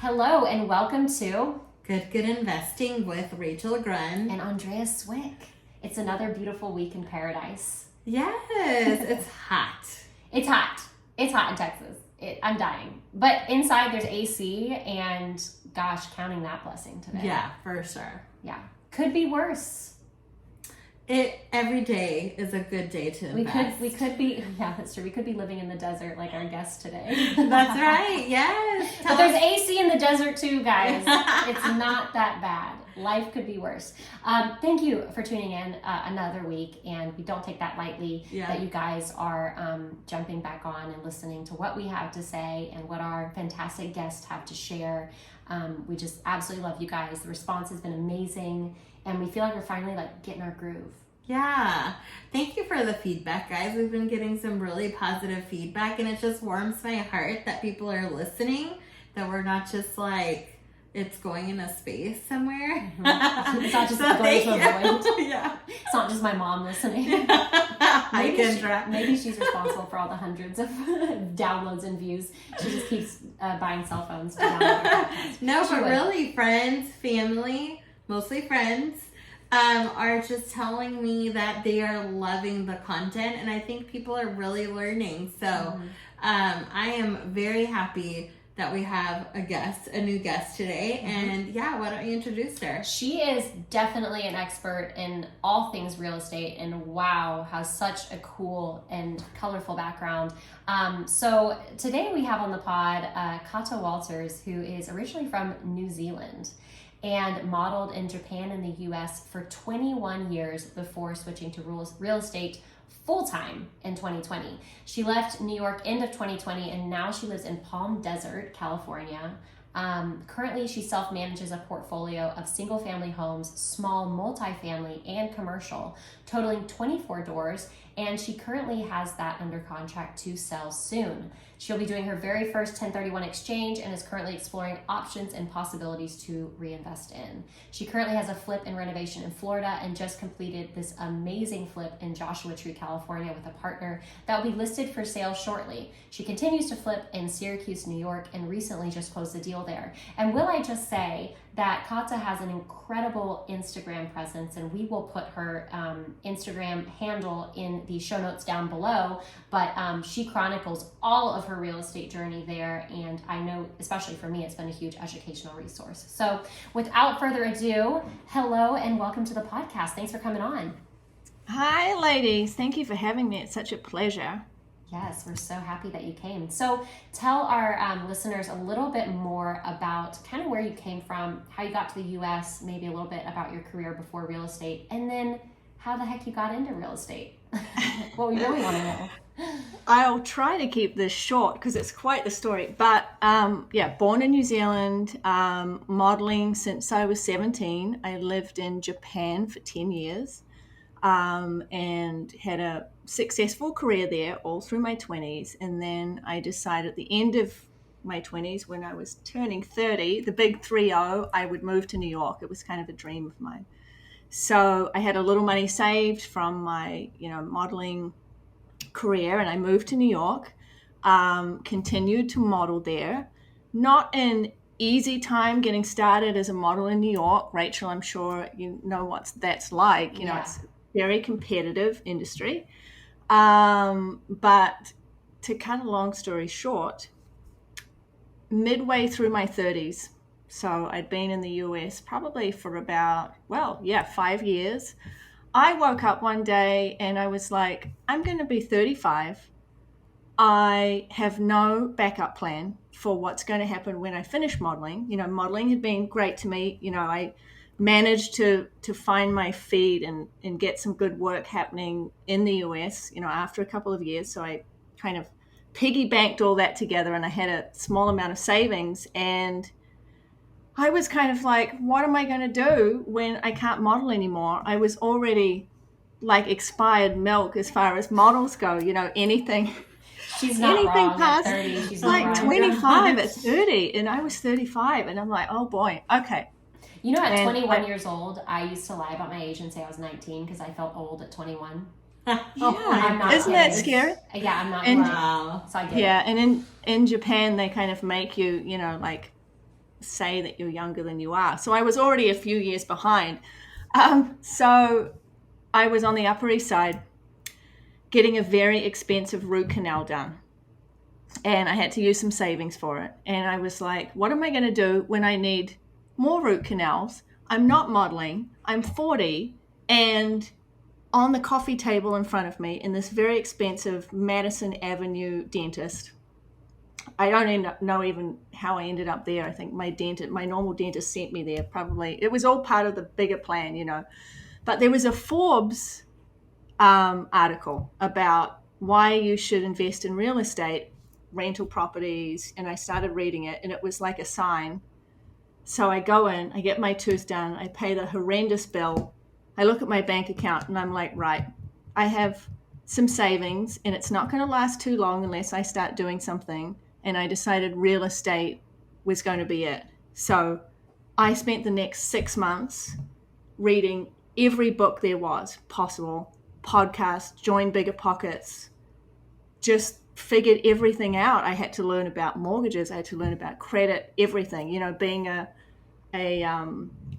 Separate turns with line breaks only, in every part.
Hello and welcome to
GoodGood Investing with Rachel Grunn
and Andrea Cwik. It's another beautiful week in paradise.
Yes, it's hot.
It's hot. It's hot in Texas. I'm dying. But inside there's AC and gosh, counting that blessing today.
Yeah, for sure.
Yeah. Could be worse.
Every day is a good day to invest.
We could be, yeah, that's true. We could be living in the desert like our guest today.
That's right, yes.
But there's AC in the desert too, guys. It's not that bad. Life could be worse. Thank you for tuning in another week, and we don't take that lightly that you guys are jumping back on and listening to what we have to say and what our fantastic guests have to share. We just absolutely love you guys. The response has been amazing, and we feel like we're finally getting our groove.
Yeah. Thank you for the feedback, guys. We've been getting some really positive feedback, and it just warms my heart that people are listening, that we're not just it's going in a space somewhere.
Mm-hmm. It's not just going to a void.
Yeah.
It's not just my mom listening. Maybe she's responsible for all the hundreds of downloads and views. She just keeps buying cell phones to download.
No, but really, friends, family, mostly friends, are just telling me that they are loving the content, and I think people are really learning. So I am very happy that we have a new guest today. And why don't you introduce her?
She is definitely an expert in all things real estate, and wow, has such a cool and colorful background. So today we have on the pod Kata Walters, who is originally from New Zealand and modeled in Japan and the US for 21 years before switching to real estate full-time in 2020. She left New York end of 2020, and now she lives in Palm Desert, California. Currently, she self-manages a portfolio of single-family homes, small multifamily, and commercial, totaling 24 doors, and she currently has that under contract to sell soon. She'll be doing her very first 1031 exchange and is currently exploring options and possibilities to reinvest in. She currently has a flip and renovation in Florida and just completed this amazing flip in Joshua Tree, California with a partner that will be listed for sale shortly. She continues to flip in Syracuse, New York, and recently just closed a deal there. And will I just say that Kata has an incredible Instagram presence, and we will put her Instagram handle in the show notes down below, but she chronicles all of her real estate journey there, and I know, especially for me, it's been a huge educational resource. So without further ado, hello and welcome to the podcast. Thanks for coming on.
Hi, ladies. Thank you for having me. It's such a pleasure.
Yes, we're so happy that you came. So tell our listeners a little bit more about kind of where you came from, how you got to the U.S., maybe a little bit about your career before real estate, and then how the heck you got into real estate. What we really want to know.
I'll try to keep this short because it's quite the story. But born in New Zealand, modeling since I was 17. I lived in Japan for 10 years and had a successful career there all through my 20s. And then I decided at the end of my 20s, when I was turning 30, the big 3-0, I would move to New York. It was kind of a dream of mine. So I had a little money saved from my, modeling career, and I moved to New York, continued to model there. Not an easy time getting started as a model in New York. Rachel, I'm sure you know what that's like. It's a very competitive industry. But to cut a long story short, midway through my 30s, so I'd been in the US probably for about, 5 years. I woke up one day and I was like, I'm going to be 35. I have no backup plan for what's going to happen when I finish modeling. Modeling had been great to me. I managed to find my feet and get some good work happening in the US, after a couple of years. So I kind of piggy banked all that together, and I had a small amount of savings, and I was kind of like, what am I going to do when I can't model anymore? I was already like expired milk as far as models go, anything.
She's not
anything
wrong
past
at 30. She's
like
not wrong.
25 at 30, and I was 35, and I'm like, oh boy, okay.
At 21 years old, I used to lie about my age and say I was 19 because I felt old at 21.
I'm not Isn't that scary?
Yeah, I'm not.
Wow.
So I get
it. And in Japan, they kind of make you, say that you're younger than you are. So I was already a few years behind. So I was on the Upper East Side getting a very expensive root canal done. And I had to use some savings for it. And I was like, what am I going to do when I need more root canals? I'm not modeling. I'm 40. And on the coffee table in front of me in this very expensive Madison Avenue dentist, I don't know even how I ended up there. I think my normal dentist sent me there probably. It was all part of the bigger plan, you know. But there was a Forbes article about why you should invest in real estate, rental properties, and I started reading it, and it was like a sign. So I go in, I get my tooth done, I pay the horrendous bill, I look at my bank account, and I'm like, right, I have some savings, and it's not going to last too long unless I start doing something. And I decided real estate was going to be it. So I spent the next 6 months reading every book there was possible, podcasts, joined Bigger Pockets, just figured everything out. I had to learn about mortgages. I had to learn about credit, everything, you know, being a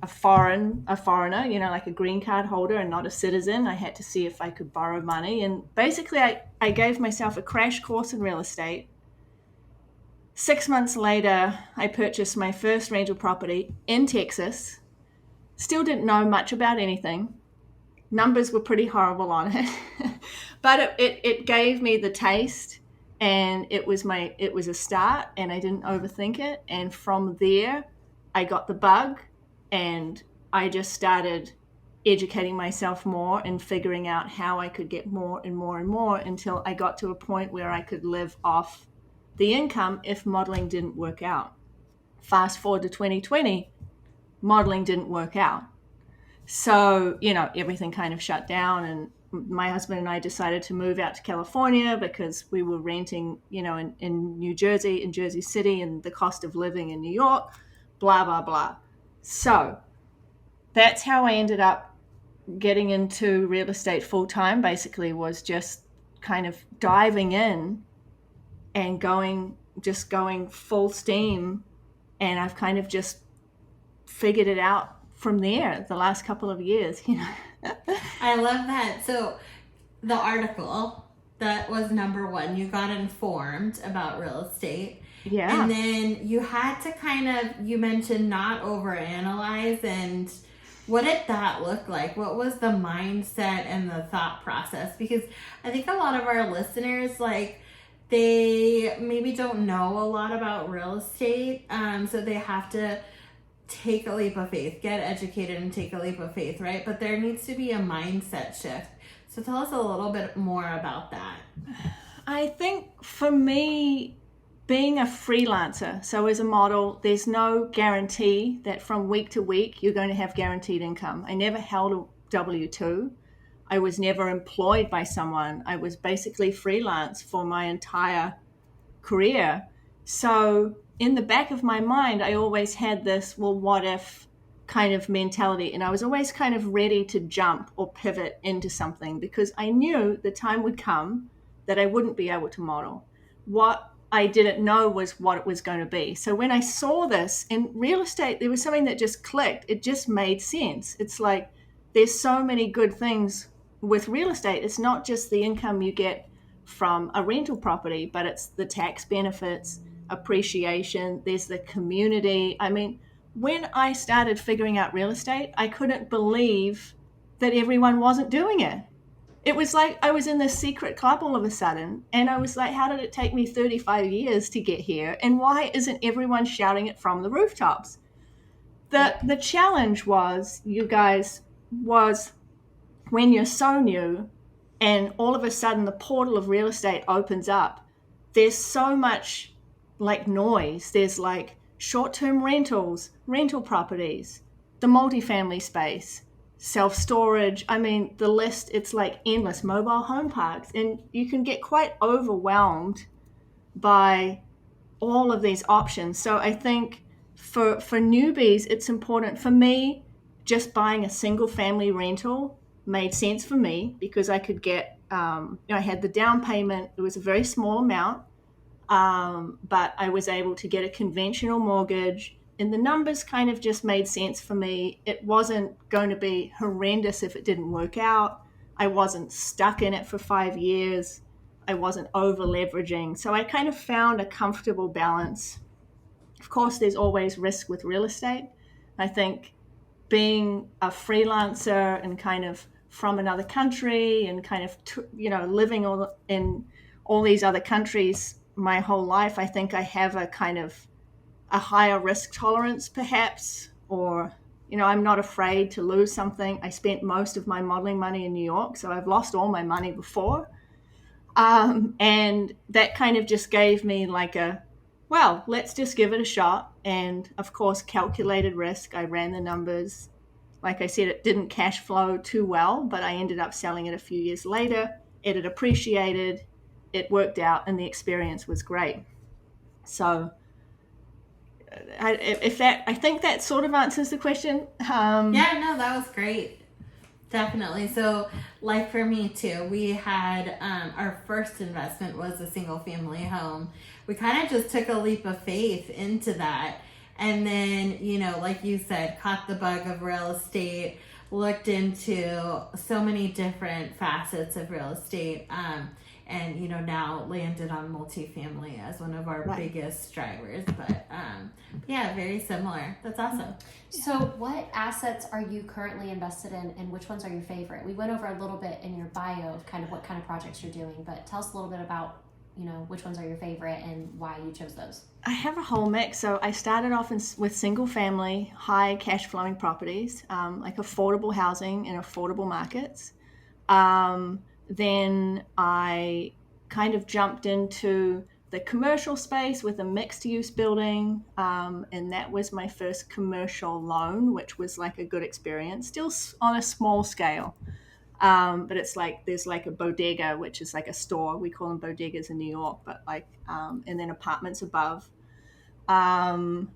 foreigner, you know, like a green card holder and not a citizen. I had to see if I could borrow money. And basically I gave myself a crash course in real estate. 6 months later, I purchased my first rental property in Texas. Still didn't know much about anything. Numbers were pretty horrible on it, but it gave me the taste, and it was a start, and I didn't overthink it. And from there, I got the bug, and I just started educating myself more and figuring out how I could get more and more and more until I got to a point where I could live off the income if modeling didn't work out. Fast forward to 2020, modeling didn't work out. So, you know, everything kind of shut down, and my husband and I decided to move out to California because we were renting, you know, in New Jersey, in Jersey City, and the cost of living in New York, blah, blah, blah. So that's how I ended up getting into real estate full time, basically, was just kind of diving in and going full steam. And I've kind of just figured it out from there the last couple of years, you know.
I love that. So the article that was number one, you got informed about real estate.
Yeah.
And then you had to kind of, you mentioned not overanalyze, and what did that look like? What was the mindset and the thought process? Because I think a lot of our listeners, like, they maybe don't know a lot about real estate, so they have to take a leap of faith, get educated and take a leap of faith, right? But there needs to be a mindset shift. So tell us a little bit more about that.
I think for me, being a freelancer, so as a model, there's no guarantee that from week to week you're going to have guaranteed income. I never held a W-2. I was never employed by someone. I was basically freelance for my entire career. So in the back of my mind, I always had this, well, what if kind of mentality. And I was always kind of ready to jump or pivot into something because I knew the time would come that I wouldn't be able to model. What I didn't know was what it was going to be. So when I saw this in real estate, there was something that just clicked. It just made sense. It's like there's so many good things with real estate. It's not just the income you get from a rental property, but it's the tax benefits, appreciation, there's the community. I mean, when I started figuring out real estate, I couldn't believe that everyone wasn't doing it. It was like I was in this secret club all of a sudden, and I was like, how did it take me 35 years to get here? And why isn't everyone shouting it from the rooftops? The challenge was, you guys, was when you're so new and all of a sudden the portal of real estate opens up, there's so much like noise. There's like short-term rentals, rental properties, the multifamily space, self-storage. I mean, the list, it's like endless, mobile home parks. And you can get quite overwhelmed by all of these options. So I think for newbies, it's important. For me, just buying a single family rental made sense for me because I could get, I had the down payment. It was a very small amount, but I was able to get a conventional mortgage And the numbers kind of just made sense for me. It wasn't going to be horrendous if it didn't work out. I wasn't stuck in it for 5 years. I wasn't over leveraging. So I kind of found a comfortable balance. Of course, there's always risk with real estate. I think being a freelancer and kind of from another country and kind of, living in all these other countries my whole life, I think I have a kind of a higher risk tolerance perhaps, or, I'm not afraid to lose something. I spent most of my modeling money in New York, so I've lost all my money before. And that kind of just gave me like let's just give it a shot. And of course, calculated risk. I ran the numbers. Like I said, it didn't cash flow too well, but I ended up selling it a few years later. It had appreciated, it worked out, and the experience was great. So I think that sort of answers the question.
Yeah, no, that was great. Definitely. So, like for me too, we had our first investment was a single family home. We kind of just took a leap of faith into that. And then, like you said, caught the bug of real estate, looked into so many different facets of real estate. And now landed on multifamily as one of our biggest drivers. But yeah, very similar. That's awesome.
So what assets are you currently invested in, and which ones are your favorite? We went over a little bit in your bio of kind of what kind of projects you're doing, but tell us a little bit about which ones are your favorite and why you chose those.
I have a whole mix. So I started off with single family, high cash flowing properties, like affordable housing in affordable markets. Then I kind of jumped into the commercial space with a mixed use building. And that was my first commercial loan, which was like a good experience, still on a small scale. But it's like there's like a bodega, which is like a store. We call them bodegas in New York, but and then apartments above, triplexes,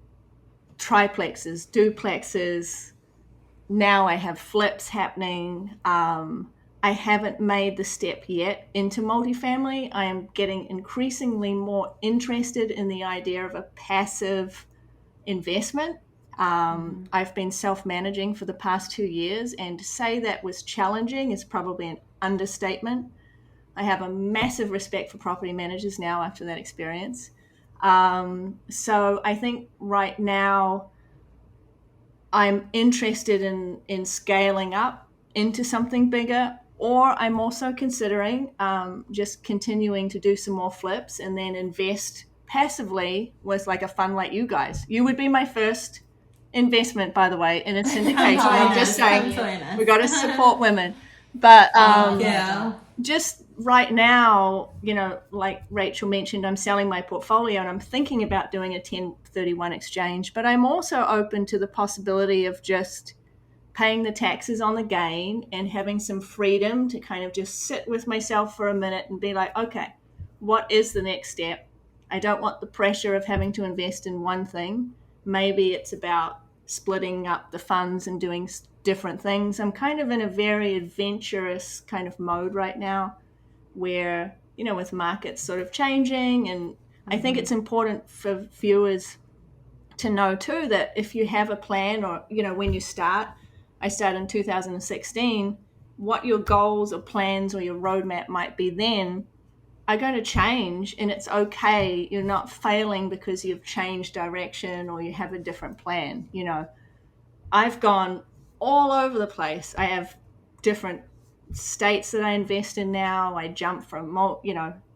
duplexes. Now I have flips happening. I haven't made the step yet into multifamily. I am getting increasingly more interested in the idea of a passive investment. I've been self-managing for the past 2 years, and to say that was challenging is probably an understatement. I have a massive respect for property managers now after that experience. So I think right now I'm interested in scaling up into something bigger, or I'm also considering just continuing to do some more flips and then invest passively with like a fund like you guys. You would be my first investment, by the way, in a syndication. I'm just saying we got to support women. But just right now, like Rachel mentioned, I'm selling my portfolio and I'm thinking about doing a 1031 exchange, but I'm also open to the possibility of just paying the taxes on the gain and having some freedom to kind of just sit with myself for a minute and be like, okay, what is the next step? I don't want the pressure of having to invest in one thing. Maybe it's about splitting up the funds and doing different things. I'm kind of in a very adventurous kind of mode right now where, with markets sort of changing. And I think it's important for viewers to know too that if you have a plan or, when you start, I started in 2016, what your goals or plans or your roadmap might be then are going to change, and it's okay. You're not failing because you've changed direction or you have a different plan. I've gone all over the place. I have different states that I invest in now. I jump from,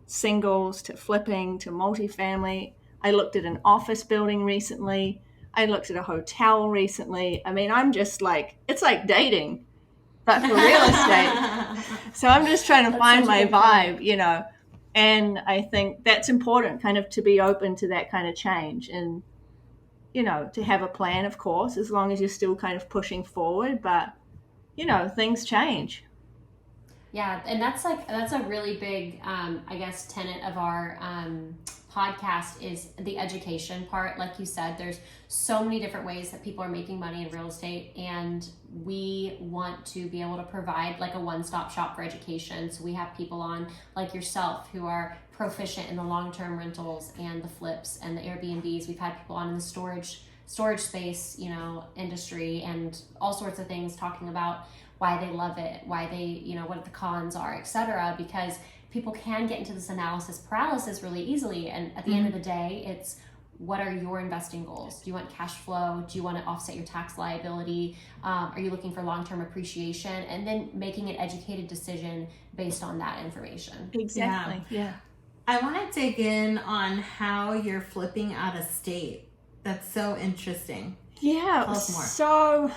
singles to flipping to multifamily. I looked at an office building recently. I looked at a hotel recently. I mean, I'm just like, it's like dating, but for real estate. So I'm just trying to find my vibe, and I think that's important, kind of to be open to that kind of change and, to have a plan, of course, as long as you're still kind of pushing forward, but, things change.
Yeah, and that's a really big, I guess, tenet of our podcast is the education part. Like you said, there's so many different ways that people are making money in real estate, and we want to be able to provide like a one-stop shop for education. So we have people on like yourself who are proficient in the long-term rentals and the flips and the Airbnbs. We've had people on in the storage storage space, industry and all sorts of things, talking about why they love it, why they, what the cons are, etc. Because people can get into this analysis paralysis really easily. And at the end of the day, it's, what are your investing goals? Do you want cash flow? Do you want to offset your tax liability? Are you looking for long-term appreciation? And then making an educated decision based on that information.
Exactly. Yeah.
I want to dig in on how you're flipping out of state. That's so interesting.
Yeah.
Tell us more.
So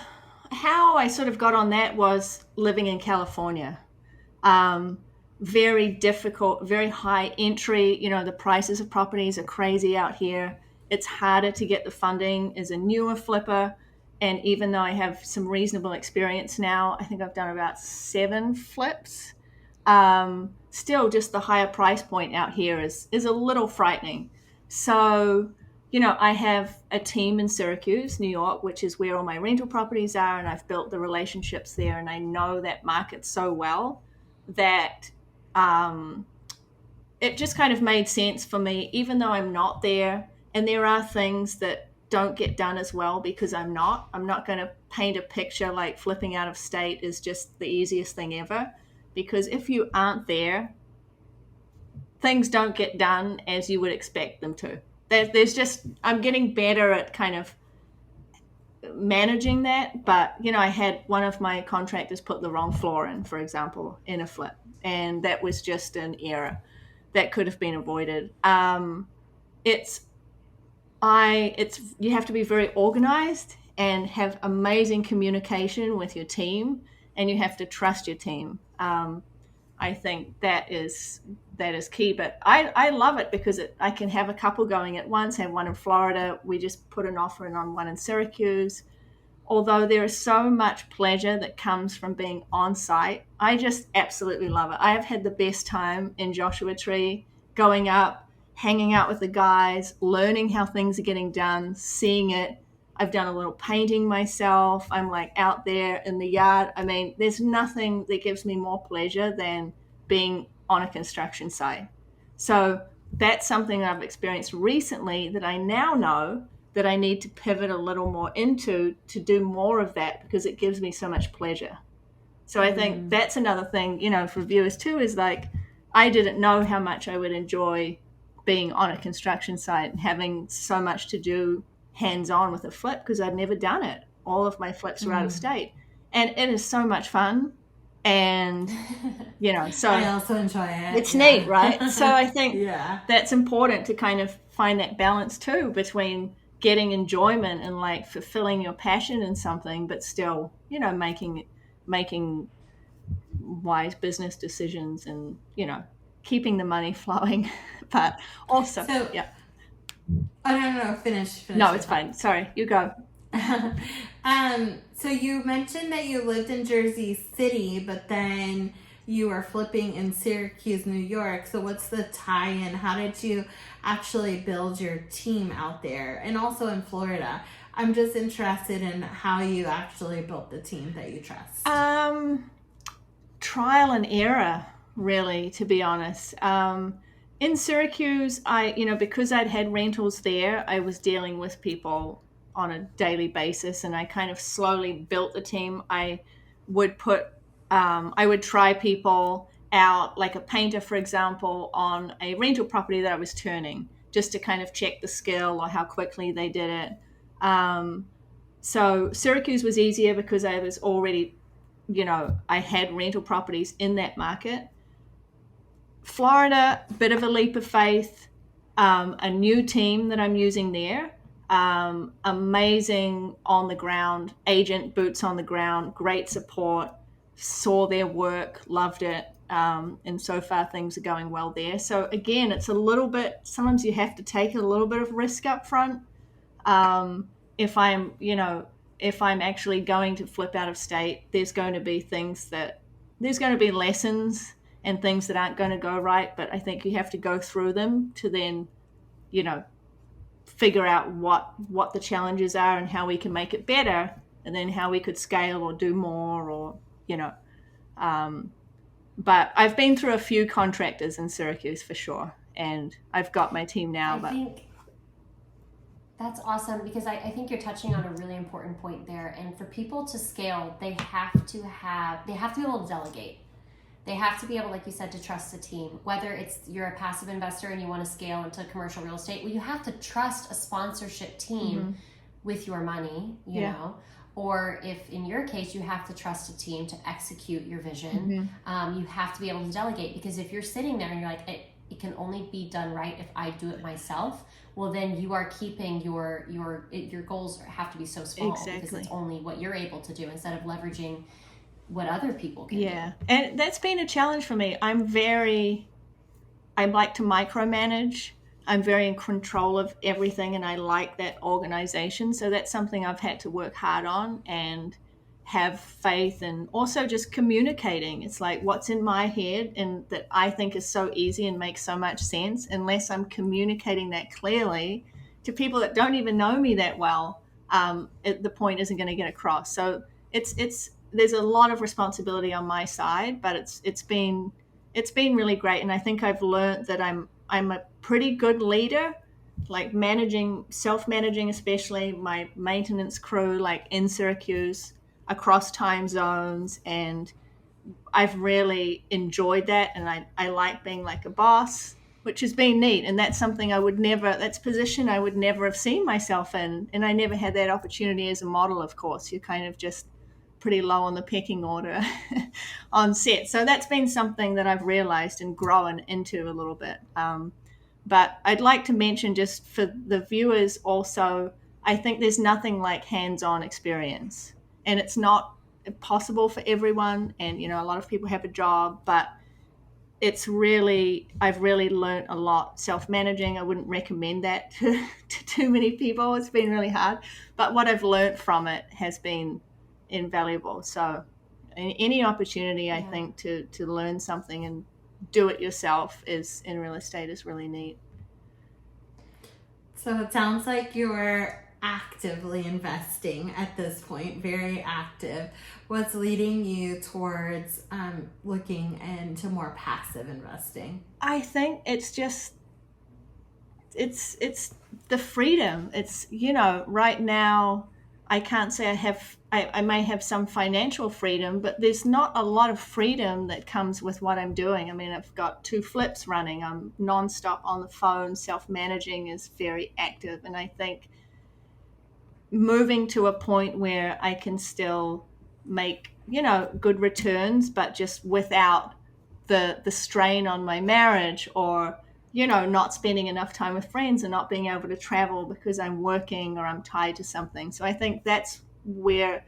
how I sort of got on that was living in California. Very difficult, very high entry. The prices of properties are crazy out here. It's harder to get the funding as a newer flipper. And even though I have some reasonable experience now, I think I've done about 7 flips. Still, just the higher price point out here is a little frightening. So, I have a team in Syracuse, New York, which is where all my rental properties are, and I've built the relationships there, and I know that market so well that it just kind of made sense for me, even though I'm not there. And there are things that don't get done as well because I'm not going to paint a picture like flipping out of state is just the easiest thing ever. Because if you aren't there, things don't get done as you would expect them to. I'm getting better at kind of managing that. But, I had one of my contractors put the wrong floor in, for example, in a flip. And that was just an error that could have been avoided. You have to be very organized and have amazing communication with your team, and you have to trust your team. I think that is key. But I love it because I can have a couple going at once. Have one in Florida. We just put an offer in on one in Syracuse. Although there is so much pleasure that comes from being on site, I just absolutely love it. I have had the best time in Joshua Tree, going up, hanging out with the guys, learning how things are getting done, seeing it. I've done a little painting myself. I'm like out there in the yard. I mean, there's nothing that gives me more pleasure than being on a construction site. So that's something I've experienced recently that I now know that I need to pivot a little more into to do more of that because it gives me so much pleasure. So I think that's another thing, for viewers too, is like, I didn't know how much I would enjoy being on a construction site and having so much to do hands-on with a flip because I'd never done it. All of my flips are out of state. And it is so much fun. And, so
I also enjoy it.
It's neat, right? So I think
Yeah.
that's important to kind of find that balance too between getting enjoyment and like fulfilling your passion in something, but still, making wise business decisions and, keeping the money flowing. But also,
So-
yeah.
Oh, no, finish.
No, it's fine. Sorry, you go.
So you mentioned that you lived in Jersey City, but then you are flipping in Syracuse, New York. So what's the tie-in? How did you actually build your team out there? And also in Florida. I'm just interested in how you actually built the team that you trust.
Trial and error, really, to be honest. In Syracuse, because I'd had rentals there, I was dealing with people on a daily basis, and I kind of slowly built the team. I would try people out, like a painter, for example, on a rental property that I was turning, just to kind of check the skill or how quickly they did it. So Syracuse was easier because I was already, I had rental properties in that market. Florida, bit of a leap of faith, a new team that I'm using there. Amazing on the ground agent, boots on the ground, great support, saw their work, loved it. And so far things are going well there. So again, it's a little bit, sometimes you have to take a little bit of risk up front. If I'm actually going to flip out of state, there's going to be lessons and things that aren't going to go right. But I think you have to go through them to then, figure out what the challenges are and how we can make it better, and then how we could scale or do more, or but I've been through a few contractors in Syracuse for sure, and I've got my team now.
That's awesome, because I think you're touching on a really important point there. And for people to scale, they have to be able to delegate. They have to be able, like you said, to trust the team. Whether it's you're a passive investor and you want to scale into commercial real estate, well, you have to trust a sponsorship team with your money, you know. Or if in your case you have to trust a team to execute your vision, you have to be able to delegate. Because if you're sitting there and you're like, it can only be done right if I do it myself, well, then you are keeping your goals have to be so small, because it's only what you're able to do instead of leveraging what other people can do.
And that's been a challenge for me. I like to micromanage. I'm very in control of everything, and I like that organization. So that's something I've had to work hard on and have faith, and also just communicating. It's like what's in my head and that I think is so easy and makes so much sense, unless I'm communicating that clearly to people that don't even know me that well, the point isn't going to get across. So it's there's a lot of responsibility on my side, but it's been really great. And I think I've learned that I'm a pretty good leader, like self-managing, especially my maintenance crew, like in Syracuse, across time zones. And I've really enjoyed that. And I like being like a boss, which has been neat. And that's something that's a position I would never have seen myself in. And I never had that opportunity as a model, of course. You're kind of just pretty low on the pecking order on set. So that's been something that I've realized and grown into a little bit. But I'd like to mention, just for the viewers also, I think there's nothing like hands-on experience. And it's not possible for everyone. And, a lot of people have a job, but I've really learned a lot self-managing. I wouldn't recommend that to too many people. It's been really hard. But what I've learned from it has been invaluable. So any opportunity, I think, to learn something and do it yourself in real estate is really neat.
So it sounds like you're actively investing at this point, very active. What's leading you towards looking into more passive investing?
I think it's just it's the freedom. It's right now I can't say I may have some financial freedom, but there's not a lot of freedom that comes with what I'm doing. I mean, I've got 2 flips running. I'm nonstop on the phone. Self-managing is very active. And I think moving to a point where I can still make, good returns, but just without the strain on my marriage, or not spending enough time with friends and not being able to travel because I'm working or I'm tied to something. So I think that's where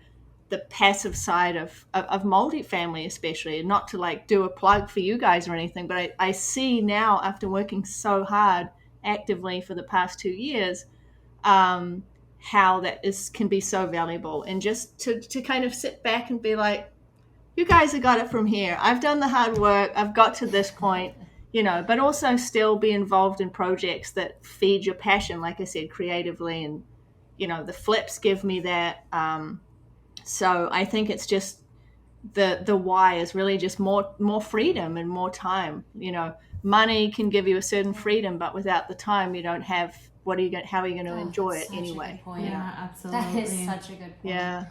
the passive side of multifamily, especially, not to like do a plug for you guys or anything, but I see now, after working so hard actively for the past 2 years, how that can be so valuable. And just to kind of sit back and be like, you guys have got it from here. I've done the hard work. I've got to this point, but also still be involved in projects that feed your passion, like I said, creatively. And, the flips give me that. So I think it's just the why is really just more freedom and more time. Money can give you a certain freedom, but without the time, you don't have, how are you going to enjoy it anyway?
Yeah, absolutely.
That is such a good point.
Yeah.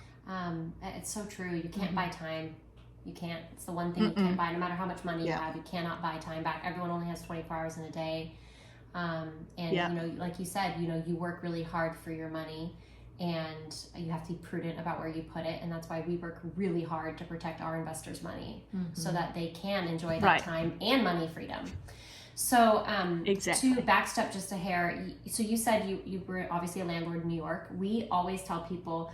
It's so true. You can't buy time. You can't. It's the one thing you can't buy. No matter how much money you have, you cannot buy time back. Everyone only has 24 hours in a day. Like you said, you work really hard for your money, and you have to be prudent about where you put it. And that's why we work really hard to protect our investors' money, so that they can enjoy that time and money freedom. So
exactly.
to backstep just a hair, so you said you were obviously a landlord in New York. We always tell people,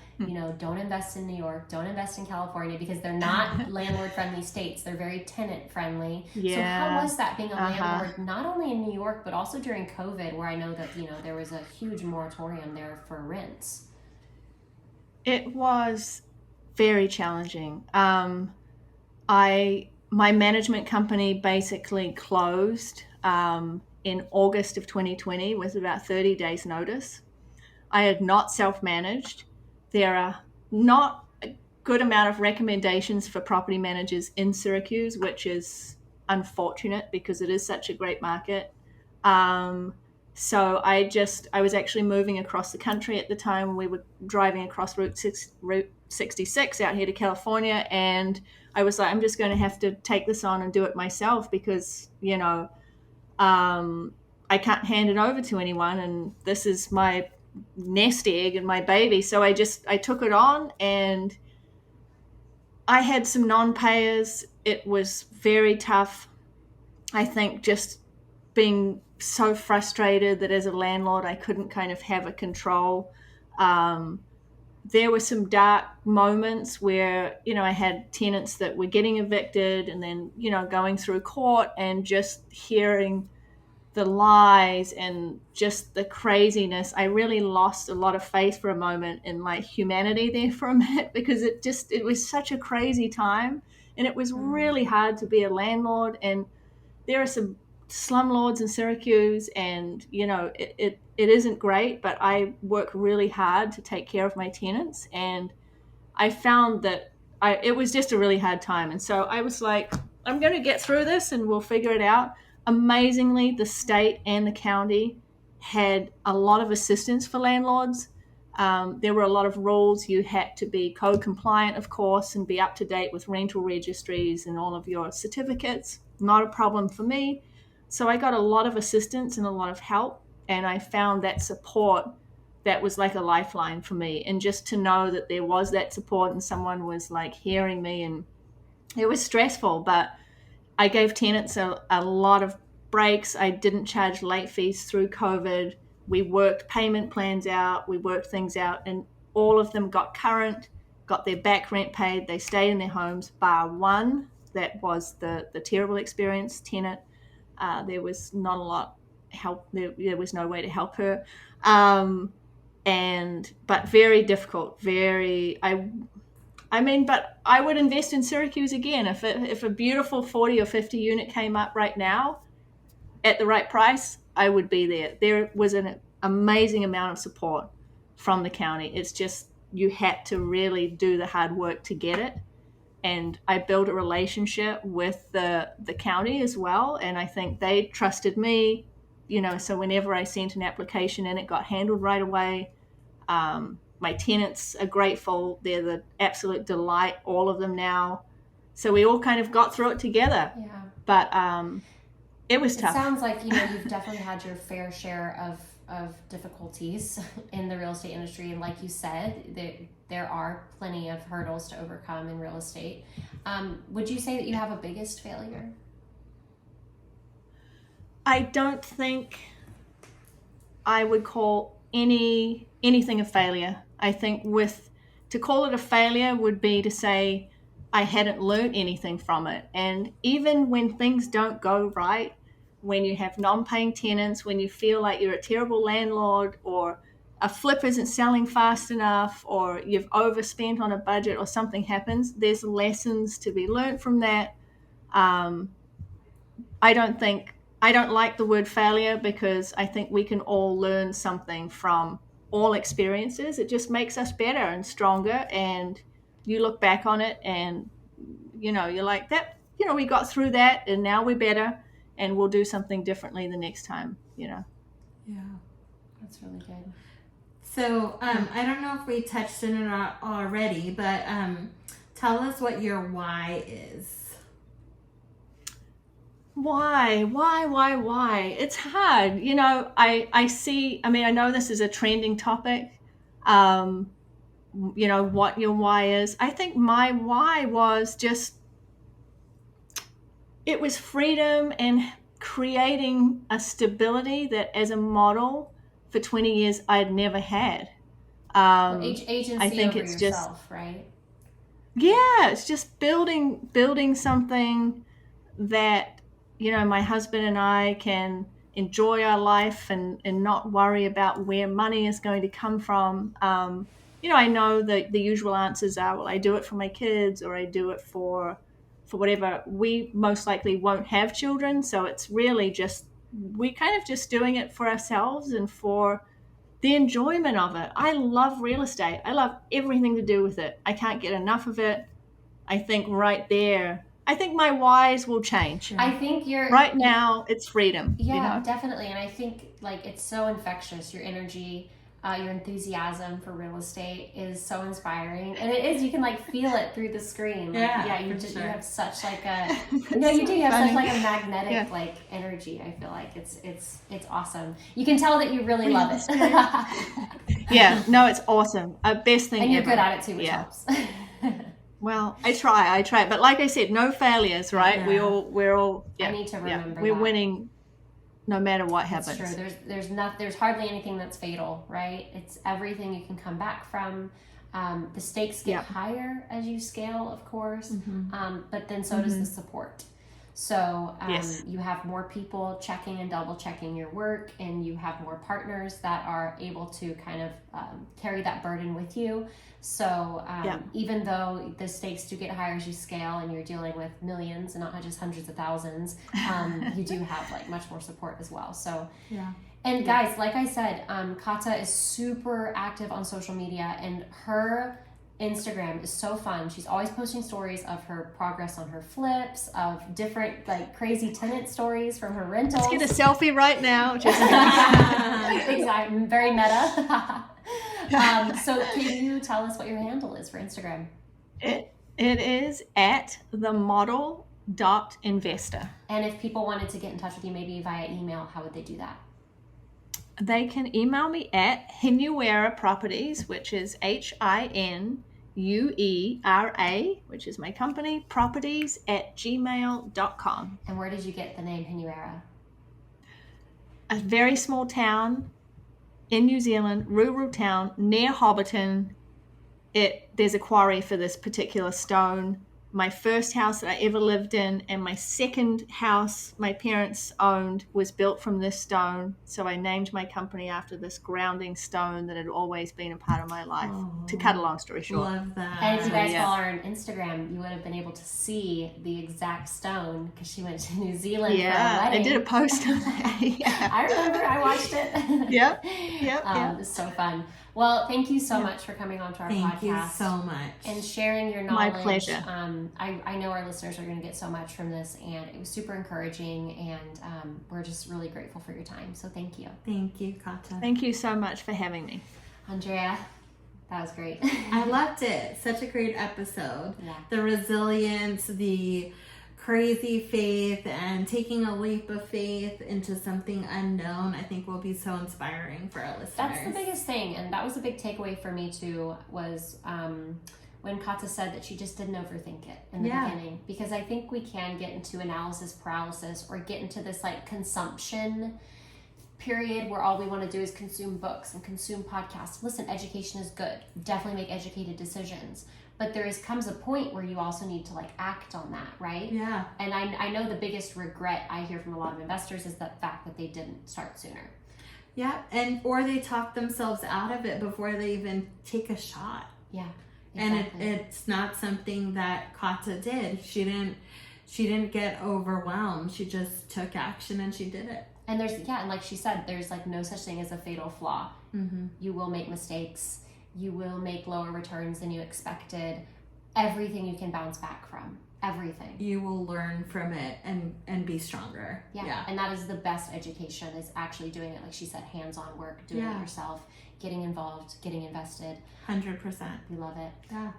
don't invest in New York, don't invest in California, because they're not landlord friendly states. They're very tenant friendly.
Yeah.
So how was that being a landlord, not only in New York, but also during COVID, where I know that, there was a huge moratorium there for rents?
It was very challenging. My management company basically closed in August of 2020 with about 30 days notice. I had not self-managed. There are not a good amount of recommendations for property managers in Syracuse, which is unfortunate because it is such a great market. So I was actually moving across the country at the time. We were driving across Route 66 out here to California. And I was like, I'm just going to have to take this on and do it myself because, I can't hand it over to anyone. And this is my nest egg and my baby. So I took it on, and I had some non-payers. It was very tough. I think just being so frustrated that as a landlord, I couldn't kind of have a control. There were some dark moments where, I had tenants that were getting evicted and then, going through court and just hearing the lies and just the craziness. I really lost a lot of faith for a moment in like humanity there for a minute, because it was such a crazy time, and it was really hard to be a landlord. And there are some slumlords in Syracuse, and it isn't great, but I work really hard to take care of my tenants, and I found that it was just a really hard time. And so I was like, I'm going to get through this and we'll figure it out. Amazingly, the state and the county had a lot of assistance for landlords. There were a lot of rules. You had to be code compliant, of course, and be up to date with rental registries and all of your certificates. Not a problem for me. So I got a lot of assistance and a lot of help, and I found that support that was like a lifeline for me. And just to know that there was that support and someone was like hearing me, and it was stressful, but I gave tenants a lot of breaks. I didn't charge late fees through COVID. We worked payment plans out. We worked things out, and all of them got current, got their back rent paid. They stayed in their homes, bar one. That was the terrible experience tenant. There was not a lot help. There was no way to help her. But very difficult. But I would invest in Syracuse again. If a beautiful 40 or 50 unit came up right now at the right price, I would be there. There was an amazing amount of support from the county. It's just, you had to really do the hard work to get it. And I built a relationship with the county as well. And I think they trusted me, so whenever I sent an application in, it got handled right away. My tenants are grateful. They're the absolute delight, all of them now. So we all kind of got through it together.
Yeah.
But it was tough.
It sounds like, you've definitely had your fair share of difficulties in the real estate industry. And like you said, there are plenty of hurdles to overcome in real estate. Would you say that you have a biggest failure?
I don't think I would call anything a failure. I think to call it a failure would be to say I hadn't learned anything from it. And even when things don't go right, when you have non-paying tenants, when you feel like you're a terrible landlord, or a flip isn't selling fast enough, or you've overspent on a budget, or something happens, there's lessons to be learned from that. I don't like the word failure, because I think we can all learn something from all experiences. It just makes us better and stronger. And you look back on it and, you're like that, we got through that and now we're better and we'll do something differently the next time,
Yeah.
That's really good.
So, I don't know if we touched on it already, but tell us what your why is.
Why? It's hard. I know this is a trending topic. What your why is. I think my why was just, it was freedom and creating a stability that as a model for 20 years I'd never had.
Agency
I think
over
it's
yourself,
just,
right?
yeah, it's just building something that, my husband and I can enjoy our life and not worry about where money is going to come from. I know that the usual answers are, well, I do it for my kids, or I do it for whatever. We most likely won't have children. So it's really just, we kind of just doing it for ourselves and for the enjoyment of it. I love real estate. I love everything to do with it. I can't get enough of it. I think right there, I think my whys will change.
I think
Right now, it's freedom.
Yeah, definitely. And I think like it's so infectious. Your energy, your enthusiasm for real estate is so inspiring, and it is. You can like feel it through the screen. Like, you have such like a you do. You have such like a magnetic like energy. I feel like it's awesome. You can tell that you really love it.
Yeah, no, it's awesome. Best thing
and you're
ever.
good at it too, which helps.
Well, I try. But like I said, no failures, right? Yeah. We're all. Yeah,
I need to remember
we're
that.
winning, no matter what happens.
That's true. There's hardly anything that's fatal, right? It's everything you can come back from. The stakes get higher as you scale, of course, but then so does the support. So you have more people checking and double checking your work, and you have more partners that are able to kind of carry that burden with you. So even though the stakes do get higher as you scale and you're dealing with millions and not just hundreds of thousands, you do have like much more support as well. So and guys, like I said, Kata is super active on social media, and her Instagram is so fun. She's always posting stories of her progress on her flips, of different like crazy tenant stories from her rentals.
Let's get a selfie right now.
Exactly, very meta. So can you tell us what your handle is for Instagram?
It is at themodel.investor.
And if people wanted to get in touch with you, maybe via email, how would they do that?
They can email me at hinueraproperties, which is HINUERA, which is my company, properties@gmail.com.
And where did you get the name Hinuera?
A very small town in New Zealand, rural town near Hobbiton. There's a quarry for this particular stone. My first house that I ever lived in, and my second house my parents owned, was built from this stone. So I named my company after this grounding stone that had always been a part of my life. To cut a long story short.
Love that.
And if you guys follow her on Instagram, you would have been able to see the exact stone because she went to New Zealand for a wedding.
I did a post on that.
I remember. I watched it.
Yep.
It's so fun. Well, thank you so much for coming on to our podcast.
Thank you so much.
And sharing your knowledge.
My pleasure.
I know our listeners are going to get so much from this, and it was super encouraging, and we're just really grateful for your time. So thank you.
Thank you, Kata.
Thank you so much for having me.
Andrea, that was great.
I loved it. Such a great episode.
Yeah.
The resilience, the crazy faith, and taking a leap of faith into something unknown, I think will be so inspiring for our listeners.
That's the biggest thing, and that was a big takeaway for me too, was when Kata said that she just didn't overthink it in the beginning, because I think we can get into analysis paralysis or get into this like consumption period where all we want to do is consume books and consume podcasts. Listen, education is good. Definitely make educated decisions. But comes a point where you also need to like act on that, right?
Yeah.
And I know the biggest regret I hear from a lot of investors is the fact that they didn't start sooner.
Yeah, or they talk themselves out of it before they even take a shot.
Yeah. Exactly.
And it's not something that Kata did. She didn't get overwhelmed. She just took action and she did it.
And and like she said, there's like no such thing as a fatal flaw. Mm-hmm. You will make mistakes. You will make lower returns than you expected. Everything you can bounce back from. Everything.
You will learn from it and be stronger.
Yeah. And that is the best education, is actually doing it. Like she said, hands-on work, doing it yourself, getting involved, getting invested.
100%.
We love it.
Yeah.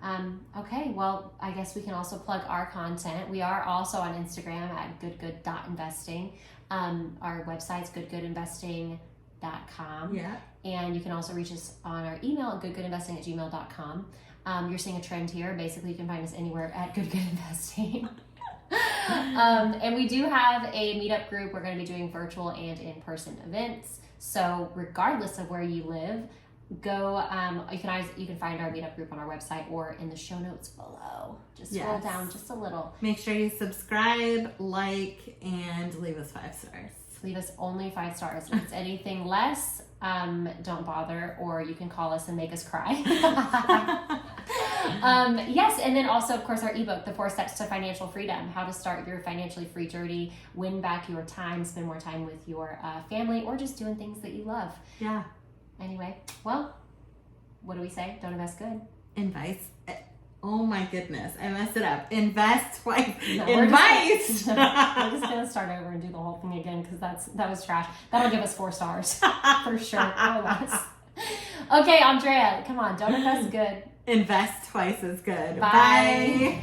Okay, well, I guess we can also plug our content. We are also on Instagram at goodgood.investing. Our website's goodgoodinvesting.com.
Yeah.
And you can also reach us on our email at goodgoodinvesting@gmail.com. You're seeing a trend here. Basically, you can find us anywhere at GoodGood Investing. And we do have a meetup group. We're going to be doing virtual and in-person events. So regardless of where you live, go. You can find our meetup group on our website or in the show notes below. Just scroll down just a little.
Make sure you subscribe, like, and leave us 5 stars.
Leave us only 5 stars. If it's anything less, don't bother, or you can call us and make us cry. Yes, and then also, of course, our ebook, The 4 Steps to Financial Freedom, how to start your financially free journey, win back your time, spend more time with your family, or just doing things that you love.
Yeah.
Anyway, well, what do we say? Don't invest good.
Invest. Oh my goodness, I messed it up. Invest twice.
No,
Invite.
we're just gonna start over and do the whole thing again because that was trash. That'll give us 4 stars for sure. Or less. Okay, Andrea, come on, don't invest good.
Invest twice as good.
Bye.
Bye.